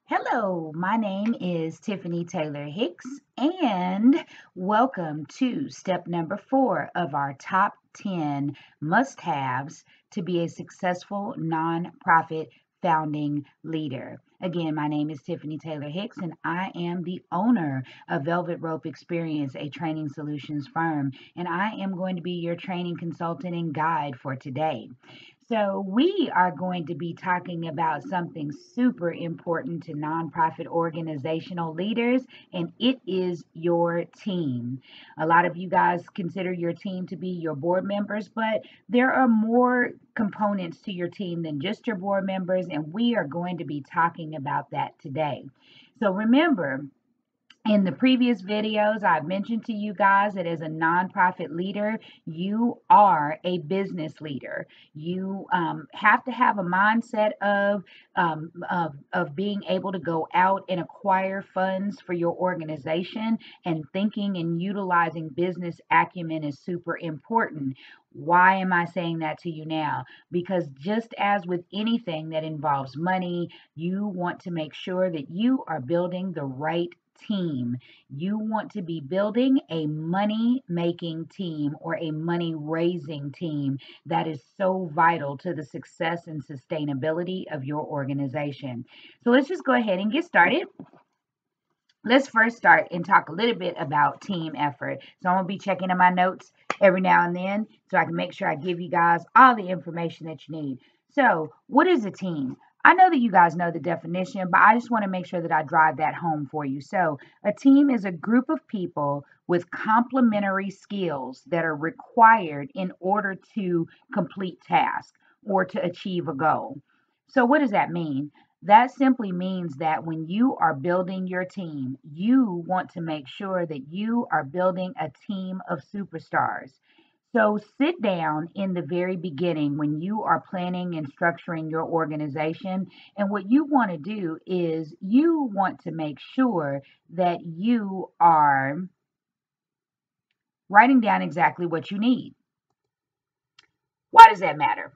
Hello, my name is Tiffany Taylor Hicks, and welcome to step number 4 of our top 10 must haves to be a successful nonprofit founding leader. Again, my name is Tiffany Taylor Hicks, and I am the owner of Velvet Rope Experience, a training solutions firm, and I am going to be your training consultant and guide for today. So, we are going to be talking about something super important to nonprofit organizational leaders, and it is your team. A lot of you guys consider your team to be your board members, but there are more components to your team than just your board members, and we are going to be talking about that today. So, remember, in the previous videos, I've mentioned to you guys that as a nonprofit leader, you are a business leader. You have to have a mindset of being able to go out and acquire funds for your organization, and thinking and utilizing business acumen is super important. Why am I saying that to you now? Because just as with anything that involves money, you want to make sure that you are building the right team. You want to be building a money making team or a money raising team that is so vital to the success and sustainability of your organization. So let's just go ahead and get started. Let's first start and talk a little bit about team effort. So I'm going to be checking in my notes every now and then so I can make sure I give you guys all the information that you need. So, what is a team? I know that you guys know the definition, but I just want to make sure that I drive that home for you. So, a team is a group of people with complementary skills that are required in order to complete tasks or to achieve a goal. So, what does that mean? That simply means that when you are building your team, you want to make sure that you are building a team of superstars. So sit down in the very beginning when you are planning and structuring your organization. And what you want to do is you want to make sure that you are writing down exactly what you need. Why does that matter?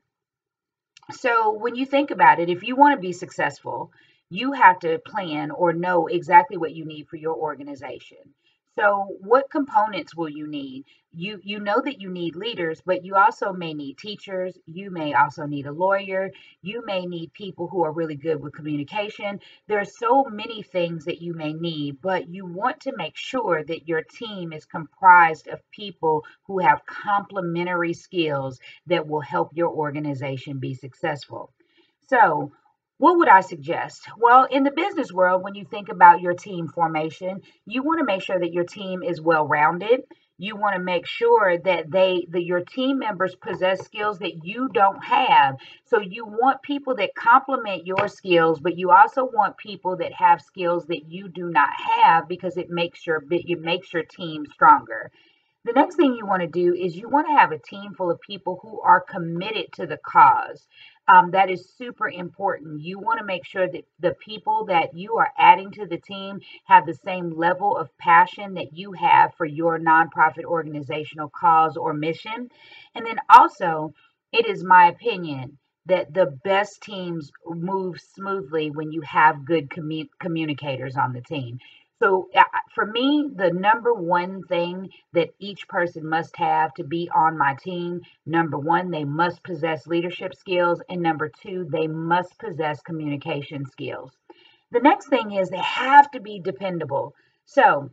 So when you think about it, if you want to be successful, you have to plan or know exactly what you need for your organization. So what components will you need? You know that you need leaders, but you also may need teachers, you may also need a lawyer, you may need people who are really good with communication. There are so many things that you may need, but you want to make sure that your team is comprised of people who have complementary skills that will help your organization be successful. So, what would I suggest? Well, in the business world, when you think about your team formation, you want to make sure that your team is well rounded. You want to make sure that your team members possess skills that you don't have. So you want people that complement your skills, but you also want people that have skills that you do not have, because it makes your team stronger. The next thing you want to do is you want to have a team full of people who are committed to the cause. That is super important. You want to make sure that the people that you are adding to the team have the same level of passion that you have for your nonprofit organizational cause or mission. And then also, it is my opinion that the best teams move smoothly when you have good communicators on the team. So, for me, the number one thing that each person must have to be on my team, number one, they must possess leadership skills. And number two, they must possess communication skills. The next thing is they have to be dependable. So,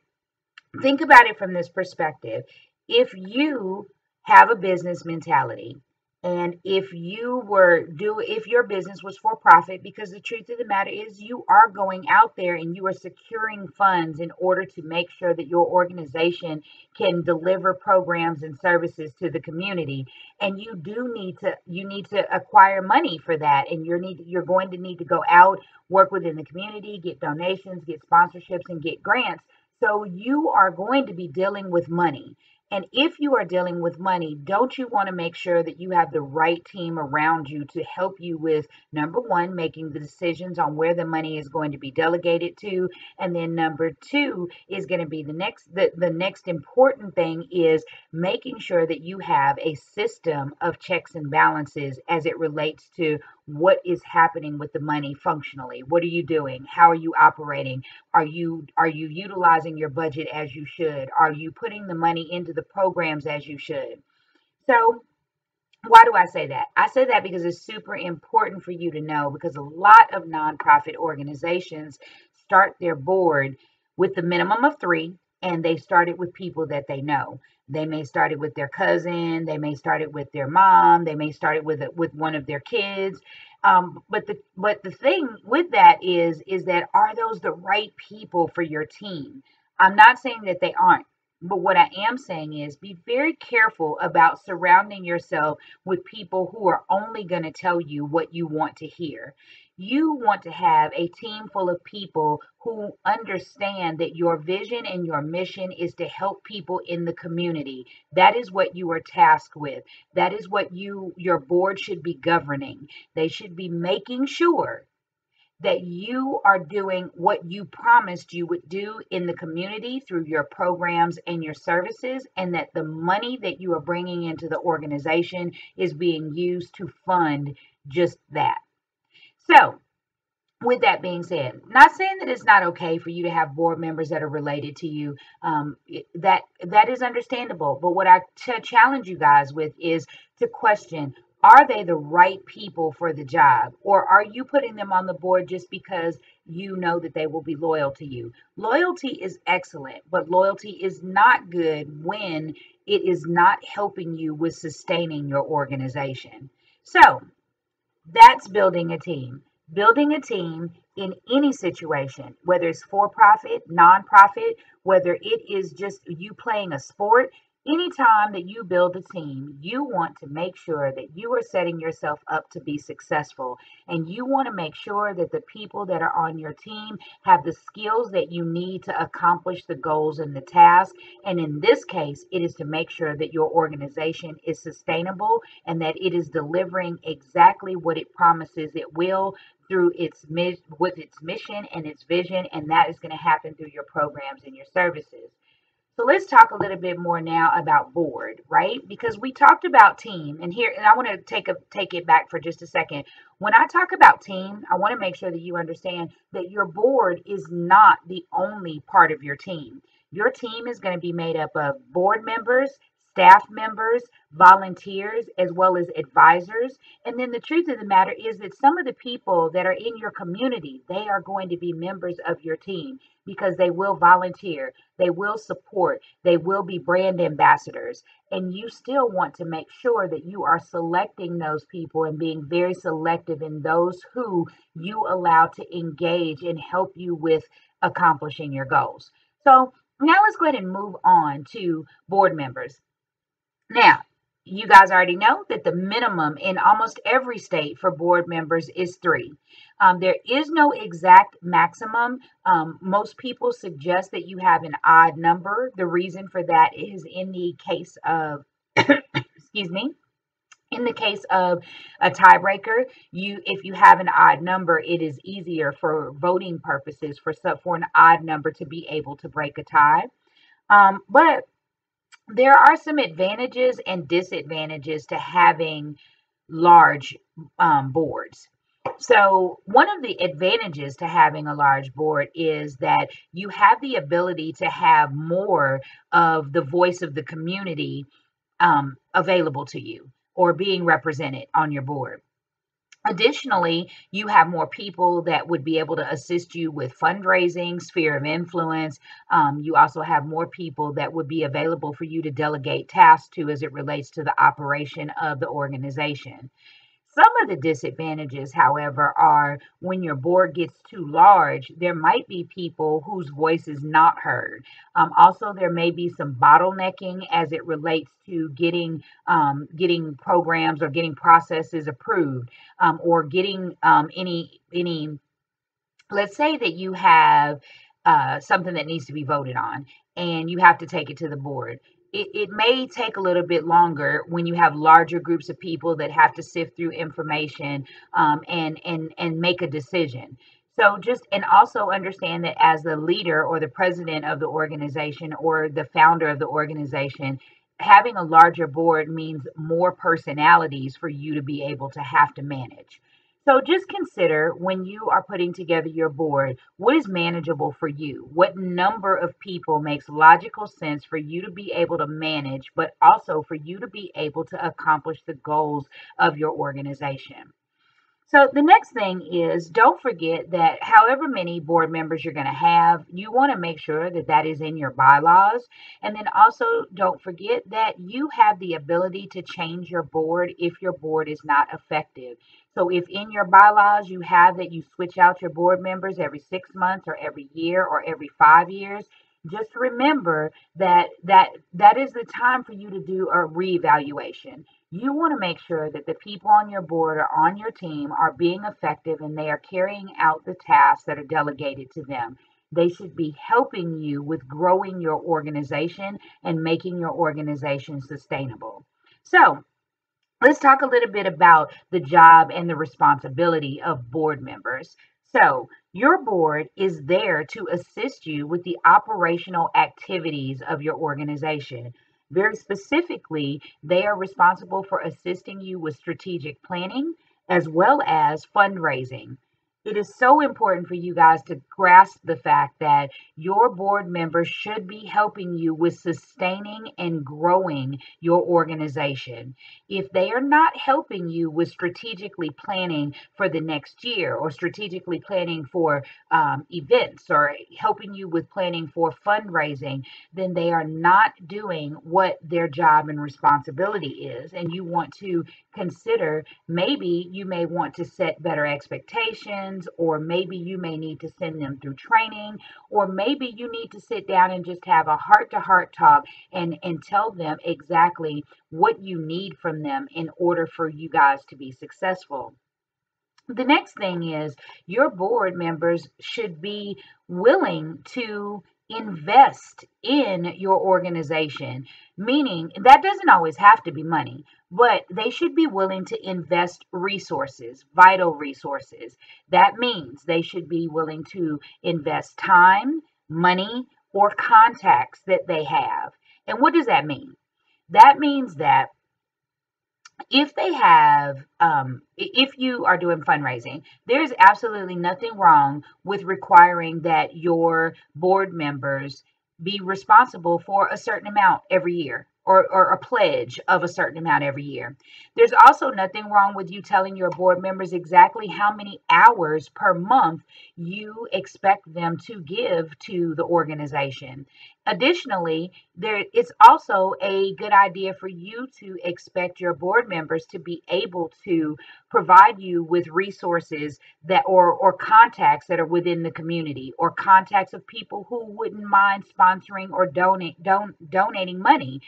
think about it from this perspective. If you have a business mentality, and if your business was for profit, because the truth of the matter is you are going out there and you are securing funds in order to make sure that your organization can deliver programs and services to the community, and you need to acquire money for that, and you're going to need to go out, work within the community, get donations, get sponsorships, and get grants. So you are going to be dealing with money. And if you are dealing with money, don't you want to make sure that you have the right team around you to help you with, number one, making the decisions on where the money is going to be delegated to, and then number two is going to be the next important thing is making sure that you have a system of checks and balances as it relates to what is happening with the money functionally. What are you doing? How are you operating? Are you utilizing your budget as you should? Are you putting the money into the programs as you should? So why do I say that? I say that because it's super important for you to know, because a lot of nonprofit organizations start their board with the minimum of three, and they start it with people that they know. They may start it with their cousin, they may start it with their mom, they may start it with one of their kids. But the thing with that is that, are those the right people for your team? I'm not saying that they aren't. But what I am saying is, be very careful about surrounding yourself with people who are only going to tell you what you want to hear. You want to have a team full of people who understand that your vision and your mission is to help people in the community. That is what you are tasked with. That is what your board should be governing. They should be making sure that you are doing what you promised you would do in the community through your programs and your services, and that the money that you are bringing into the organization is being used to fund just that. So, with that being said, not saying that it's not okay for you to have board members that are related to you. That is understandable. But what I challenge you guys with is to question: are they the right people for the job, or are you putting them on the board just because you know that they will be loyal to you? Loyalty is excellent, but loyalty is not good when it is not helping you with sustaining your organization. So that's building a team. Building a team in any situation, whether it's for profit, nonprofit, whether it is just you playing a sport, anytime that you build a team, you want to make sure that you are setting yourself up to be successful. And you want to make sure that the people that are on your team have the skills that you need to accomplish the goals and the task. And in this case, it is to make sure that your organization is sustainable and that it is delivering exactly what it promises it will through with its mission and its vision, and that is going to happen through your programs and your services. So let's talk a little bit more now about board, right? Because we talked about team, and I want to take it back for just a second. When I talk about team, I want to make sure that you understand that your board is not the only part of your team. Your team is going to be made up of board members, staff members, volunteers, as well as advisors. And then the truth of the matter is that some of the people that are in your community, they are going to be members of your team because they will volunteer, they will support, they will be brand ambassadors. And you still want to make sure that you are selecting those people and being very selective in those who you allow to engage and help you with accomplishing your goals. So now let's go ahead and move on to board members. Now, you guys already know that the minimum in almost every state for board members is three. There is no exact maximum. Most people suggest that you have an odd number. The reason for that is in the case of, excuse me, in the case of a tiebreaker, if you have an odd number, it is easier for voting purposes for an odd number to be able to break a tie. But there are some advantages and disadvantages to having large boards. So, one of the advantages to having a large board is that you have the ability to have more of the voice of the community available to you or being represented on your board. Additionally, you have more people that would be able to assist you with fundraising, sphere of influence. You also have more people that would be available for you to delegate tasks to as it relates to the operation of the organization. Some of the disadvantages, however, are when your board gets too large, there might be people whose voice is not heard. Also, there may be some bottlenecking as it relates to getting programs or getting processes approved, or getting any. Let's say that you have something that needs to be voted on, and you have to take it to the board. it may take a little bit longer when you have larger groups of people that have to sift through information, and make a decision. So just, and also understand that as the leader or the president of the organization or the founder of the organization, having a larger board means more personalities for you to be able to have to manage. So just consider when you are putting together your board, what is manageable for you? What number of people makes logical sense for you to be able to manage, but also for you to be able to accomplish the goals of your organization? So the next thing is, don't forget that however many board members you're going to have, you want to make sure that that is in your bylaws. And then also don't forget that you have the ability to change your board if your board is not effective. So if in your bylaws you have that you switch out your board members every 6 months or every year or every 5 years, just remember that that is the time for you to do a reevaluation. You want to make sure that the people on your board or on your team are being effective and they are carrying out the tasks that are delegated to them. They should be helping you with growing your organization and making your organization sustainable. So, let's talk a little bit about the job and the responsibility of board members. So, your board is there to assist you with the operational activities of your organization. Very specifically, they are responsible for assisting you with strategic planning as well as fundraising. It is so important for you guys to grasp the fact that your board members should be helping you with sustaining and growing your organization. If they are not helping you with strategically planning for the next year or strategically planning for events or helping you with planning for fundraising, then they are not doing what their job and responsibility is. And you want to consider, maybe you may want to set better expectations, or maybe you may need to send them through training, or maybe you need to sit down and just have a heart to heart talk and tell them exactly what you need from them in order for you guys to be successful. The next thing is, your board members should be willing to invest in your organization, meaning that doesn't always have to be money, but they should be willing to invest resources, vital resources. That means they should be willing to invest time, money, or contacts that they have. And what does that mean? That means that if they have, if you are doing fundraising, there's absolutely nothing wrong with requiring that your board members be responsible for a certain amount every year, or a pledge of a certain amount every year. There's also nothing wrong with you telling your board members exactly how many hours per month you expect them to give to the organization. Additionally, it's also a good idea for you to expect your board members to be able to provide you with resources that, or contacts that are within the community, or contacts of people who wouldn't mind sponsoring or donating money.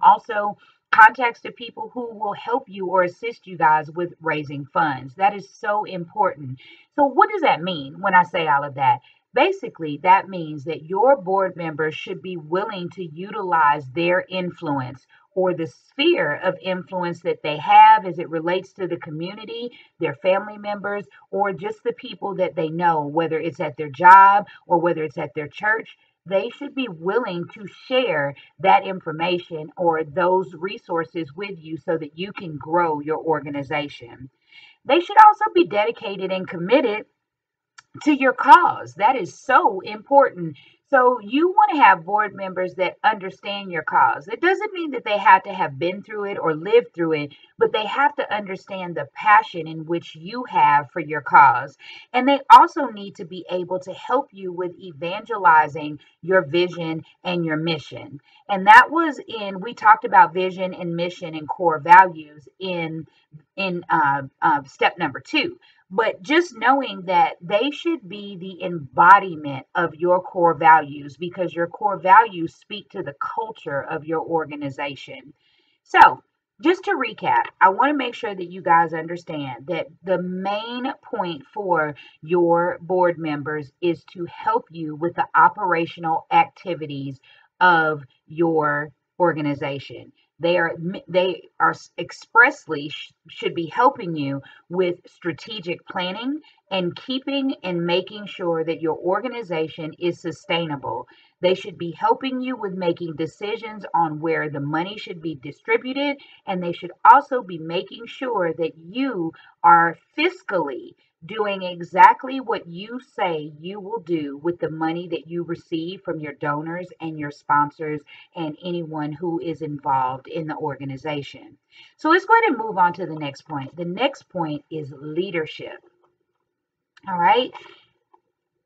Also, contacts to people who will help you or assist you guys with raising funds. That is so important. So what does that mean when I say all of that? Basically, that means that your board members should be willing to utilize their influence, or the sphere of influence that they have as it relates to the community, their family members, or just the people that they know, whether it's at their job or whether it's at their church. They should be willing to share that information or those resources with you so that you can grow your organization. They should also be dedicated and committed to your cause. That is so important. So you want to have board members that understand your cause. It doesn't mean that they have to have been through it or lived through it, but they have to understand the passion in which you have for your cause. And they also need to be able to help you with evangelizing your vision and your mission. And that was we talked about vision and mission and core values in step number 2. But just knowing that they should be the embodiment of your core values, because your core values speak to the culture of your organization. So, just to recap, I want to make sure that you guys understand that the main point for your board members is to help you with the operational activities of your organization. They are expressly should be helping you with strategic planning and keeping and making sure that your organization is sustainable. They should be helping you with making decisions on where the money should be distributed, and they should also be making sure that you are fiscally doing exactly what you say you will do with the money that you receive from your donors and your sponsors and anyone who is involved in the organization. So let's go ahead and move on to the next point. The next point is leadership. All right.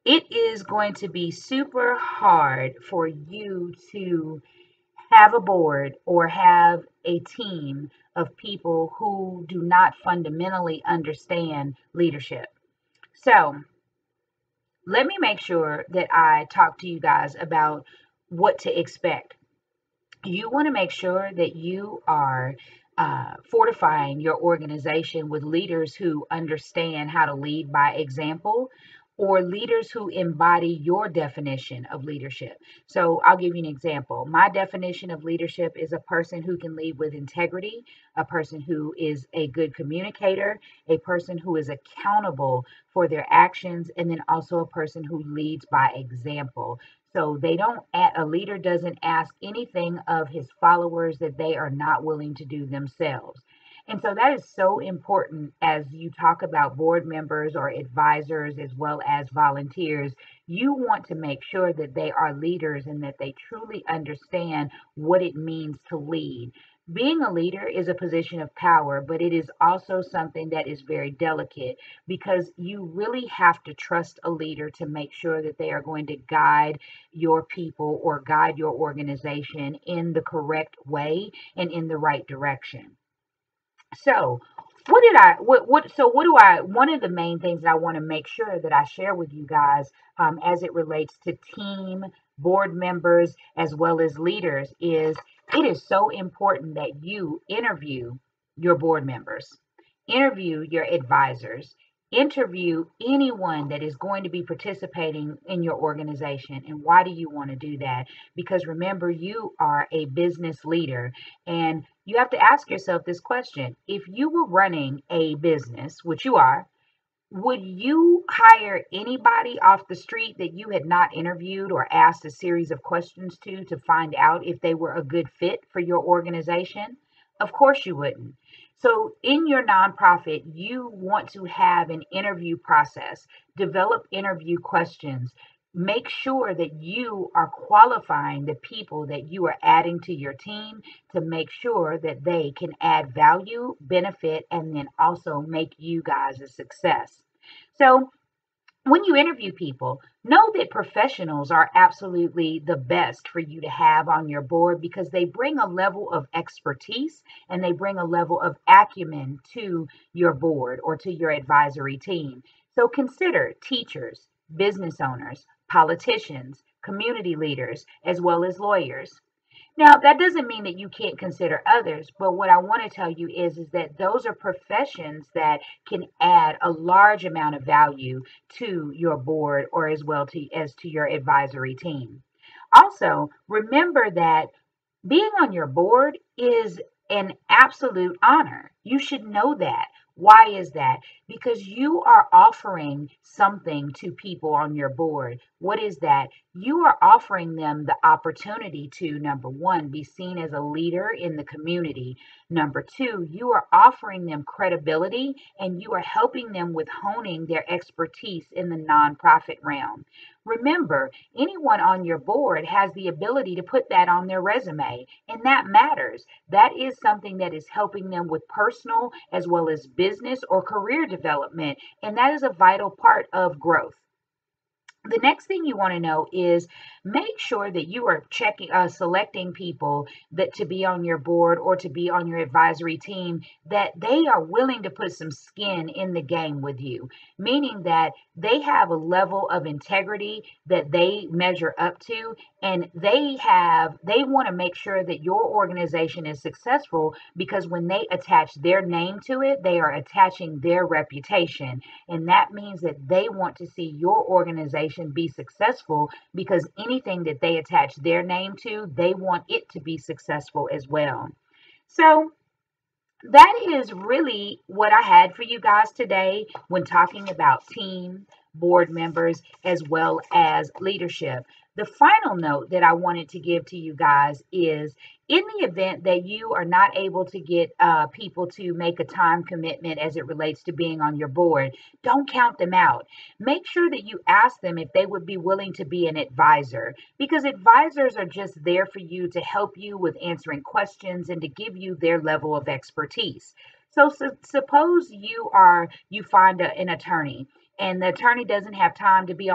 It is going to be super hard for you to have a board or have a team of people who do not fundamentally understand leadership. So let me make sure that I talk to you guys about what to expect. You want to make sure that you are fortifying your organization with leaders who understand how to lead by example, or leaders who embody your definition of leadership. So I'll give you an example. My definition of leadership is a person who can lead with integrity, a person who is a good communicator, a person who is accountable for their actions, and then also a person who leads by example. So a leader doesn't ask anything of his followers that they are not willing to do themselves. And so that is so important as you talk about board members or advisors as well as volunteers. You want to make sure that they are leaders and that they truly understand what it means to lead. Being a leader is a position of power, but it is also something that is very delicate because you really have to trust a leader to make sure that they are going to guide your people or guide your organization in the correct way and in the right direction. So, one of the main things that I want to make sure that I share with you guys as it relates to team, board members, as well as leaders is it is so important that you interview your board members, interview your advisors, interview anyone that is going to be participating in your organization. And why do you want to do that? Because remember, you are a business leader and you have to ask yourself this question. If you were running a business, which you are, would you hire anybody off the street that you had not interviewed or asked a series of questions to find out if they were a good fit for your organization? Of course you wouldn't. So in your nonprofit, you want to have an interview process, develop interview questions, make sure that you are qualifying the people that you are adding to your team to make sure that they can add value, benefit, and then also make you guys a success. So when you interview people, know that professionals are absolutely the best for you to have on your board because they bring a level of expertise and they bring a level of acumen to your board or to your advisory team. So consider teachers, business owners, politicians, community leaders, as well as lawyers. Now, that doesn't mean that you can't consider others, but what I want to tell you is that those are professions that can add a large amount of value to your board or as well as to your advisory team. Also, remember that being on your board is an absolute honor. You should know that. Why is that? Because you are offering something to people on your board. What is that? You are offering them the opportunity to, number one, be seen as a leader in the community. Number two, you are offering them credibility and you are helping them with honing their expertise in the nonprofit realm. Remember, anyone on your board has the ability to put that on their resume, and that matters. That is something that is helping them with personal as well as business or career development, and that is a vital part of growth. The next thing you want to know is make sure that you are selecting people that to be on your board or to be on your advisory team, that they are willing to put some skin in the game with you, meaning that they have a level of integrity that they measure up to, and they want to make sure that your organization is successful because when they attach their name to it, they are attaching their reputation. And that means that they want to see your organization organization be successful, because anything that they attach their name to, they want it to be successful as well. So that is really what I had for you guys today when talking about team, board members, as well as leadership. The final note that I wanted to give to you guys is, in the event that you are not able to get people to make a time commitment as it relates to being on your board, don't count them out. Make sure that you ask them if they would be willing to be an advisor, because advisors are just there for you to help you with answering questions and to give you their level of expertise. So suppose you find an attorney, and the attorney doesn't have time to be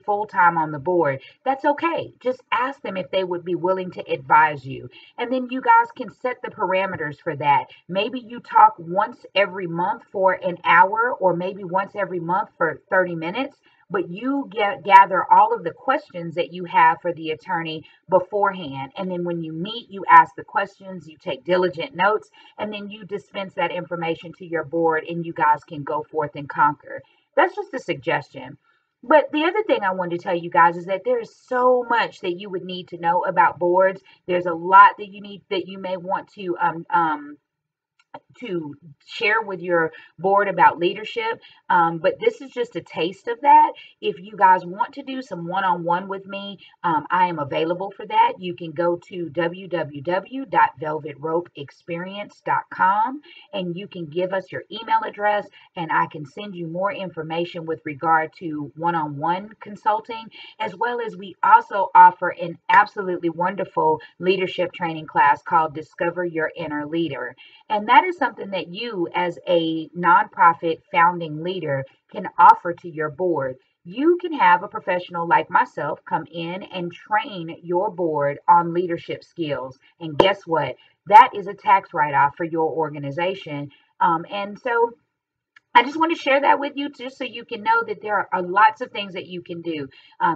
full time on the board. That's okay. Just ask them if they would be willing to advise you. And then you guys can set the parameters for that. Maybe you talk once every month for an hour, or maybe once every month for 30 minutes. But you gather all of the questions that you have for the attorney beforehand. And then when you meet, you ask the questions, you take diligent notes, and then you dispense that information to your board, and you guys can go forth and conquer. That's just a suggestion. But the other thing I wanted to tell you guys is that there is so much that you would need to know about boards. There's a lot that you may want to share with your board about leadership. But this is just a taste of that. If you guys want to do some one-on-one with me, I am available for that. You can go to www.velvetropeexperience.com, and you can give us your email address, and I can send you more information with regard to one-on-one consulting, as well as we also offer an absolutely wonderful leadership training class called Discover Your Inner Leader. And that is something that you, as a nonprofit founding leader, can offer to your board. You can have a professional like myself come in and train your board on leadership skills. And guess what? That is a tax write-off for your organization. And so I just want to share that with you, just so you can know that there are lots of things that you can do.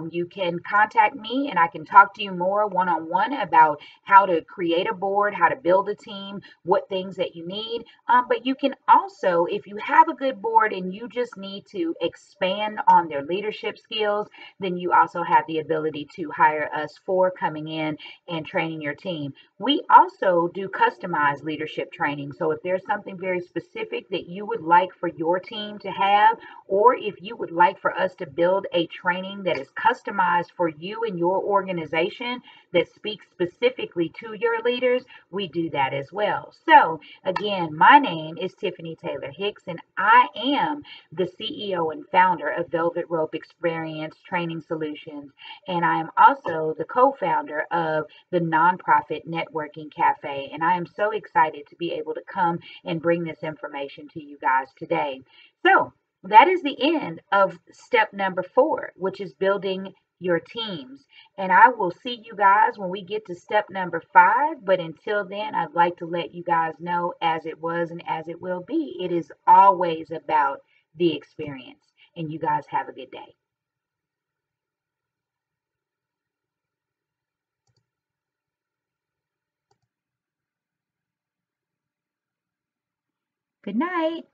You can contact me, and I can talk to you more one-on-one about how to create a board, how to build a team, what things that you need. But you can also, if you have a good board and you just need to expand on their leadership skills, then you also have the ability to hire us for coming in and training your team. We also do customized leadership training. So if there's something very specific that you would like for your team to have, or if you would like for us to build a training that is customized for you and your organization that speaks specifically to your leaders, we do that as well. So again, my name is Tiffany Taylor Hicks, and I am the CEO and founder of Velvet Rope Experience Training Solutions. And I am also the co-founder of the nonprofit Networking Cafe. And I am so excited to be able to come and bring this information to you guys today. So that is the end of step number 4, which is building your teams. And I will see you guys when we get to step number 5. But until then, I'd like to let you guys know, as it was and as it will be, it is always about the experience. And you guys have a good day. Good night.